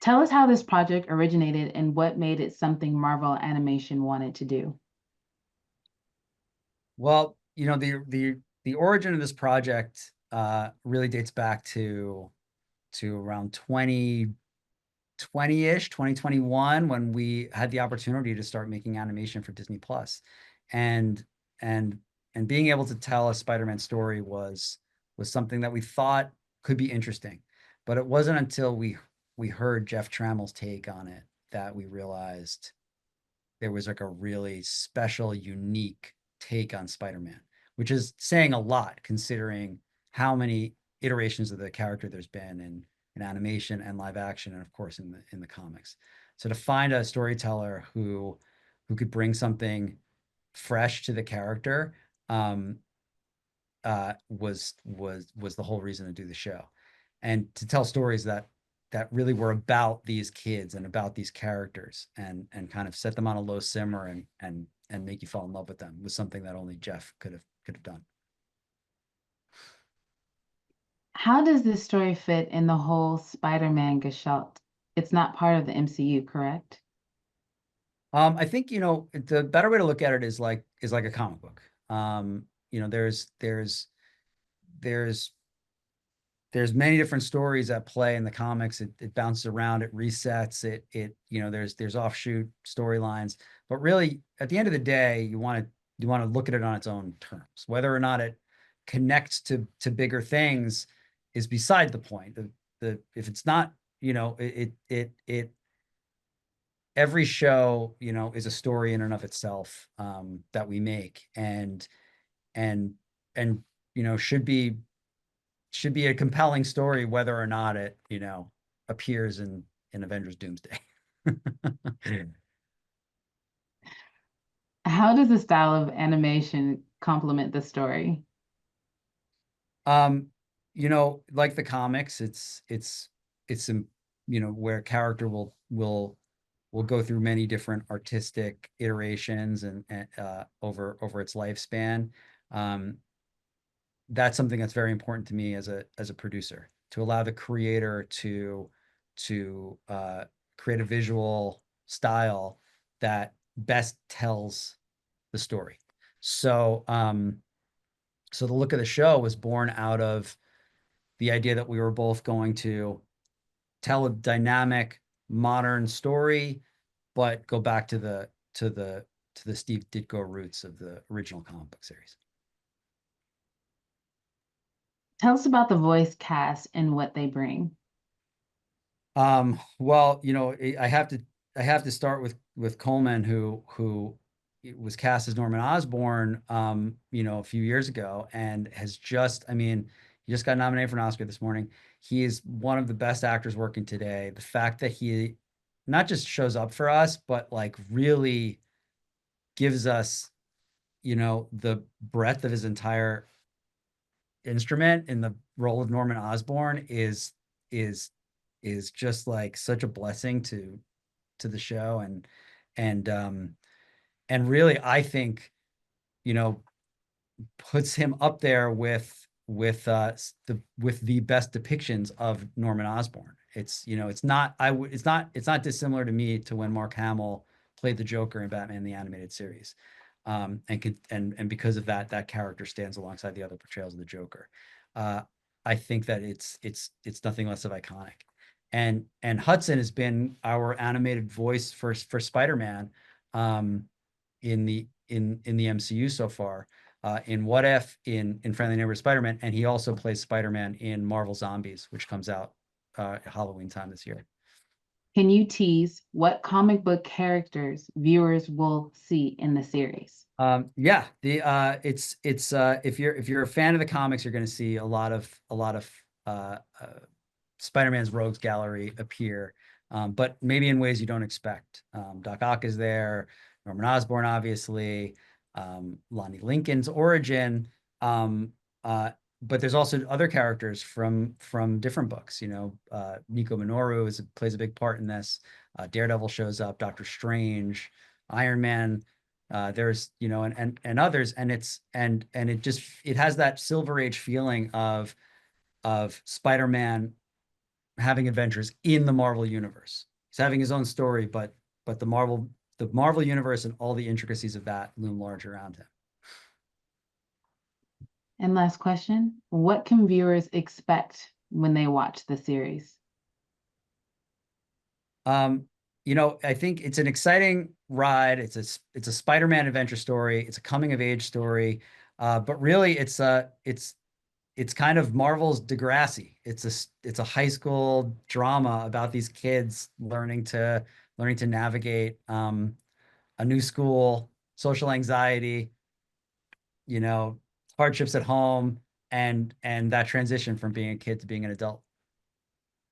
Tell us how this project originated and what made it something Marvel Animation wanted to do. Well, the origin of this project really dates back to around 2020-ish, 2021, when we had the opportunity to start making animation for Disney Plus. And and and being able to tell a Spider-Man story was something that we thought could be interesting. But it wasn't until we heard Jeff Trammell's take on it that we realized there was like a really special, unique take on Spider-Man, which is saying a lot considering how many iterations of the character there's been in animation and live action, and of course in the comics. So to find a storyteller who could bring something fresh to the character was the whole reason to do the show, and to tell stories that really were about these kids and about these characters, and kind of set them on a low simmer and make you fall in love with them, was something that only Jeff could have done. How does this story fit in the whole Spider-Man gestalt? It's not part of the MCU, correct? I think the better way to look at it is like a comic book. There's there's many different stories at play in the comics. It bounces around, it resets, there's offshoot storylines, but really at the end of the day, you want to look at it on its own terms. Whether or not it connects to bigger things is beside the point. The if it's not, it every show, is a story in and of itself, that we make, and and should be a compelling story, whether or not it, appears in Avengers Doomsday. How does the style of animation complement the story? um, like the comics, it's where character will go through many different artistic iterations and over its lifespan. Um, that's something that's very important to me as a producer, to allow the creator to create a visual style that best tells the story. So so the look of the show was born out of the idea that we were both going to tell a dynamic modern story, but go back to the Steve Ditko roots of the original comic book series. Tell us about the voice cast and what they bring. Well, I have to start with Coleman, who was cast as Norman Osborn, a few years ago, and I mean, he just got nominated for an Oscar this morning. He is one of the best actors working today. The fact that he not just shows up for us, but like really gives us, the breadth of his entire instrument in the role of Norman Osborn is is just like such a blessing to the show, and and really, I think, you know puts him up there with the best depictions of Norman Osborn. It's not dissimilar to me to when Mark Hamill played the Joker in Batman the Animated Series. And because of that, that character stands alongside the other portrayals of the Joker. uh, I think that it's nothing less of iconic. And Hudson has been our animated voice for Spider-Man, in the MCU so far, in What If, in Friendly Neighborhood Spider-Man, and he also plays Spider-Man in Marvel Zombies, which comes out at Halloween time this year. Can you tease what comic book characters viewers will see in the series? Yeah, the it's if you're a fan of the comics, you're going to see a lot of Spider-Man's Rogues Gallery appear, but maybe in ways you don't expect. Doc Ock is there, Norman Osborn, obviously, Lonnie Lincoln's origin, uh, but there's also other characters from different books. Nico Minoru plays a big part in this. Daredevil shows up, Doctor Strange, Iron Man. There's and others, and it has that Silver Age feeling of Spider-Man having adventures in the Marvel universe. He's having his own story, but the Marvel universe and all the intricacies of that loom large around him. And last question, what can viewers expect when they watch the series? Um, I think it's an exciting ride. It's a Spider-Man adventure story. It's a coming of age story. But really it's kind of Marvel's Degrassi. It's a high school drama about these kids learning to navigate a new school, social anxiety, you know, hardships at home, and that transition from being a kid to being an adult.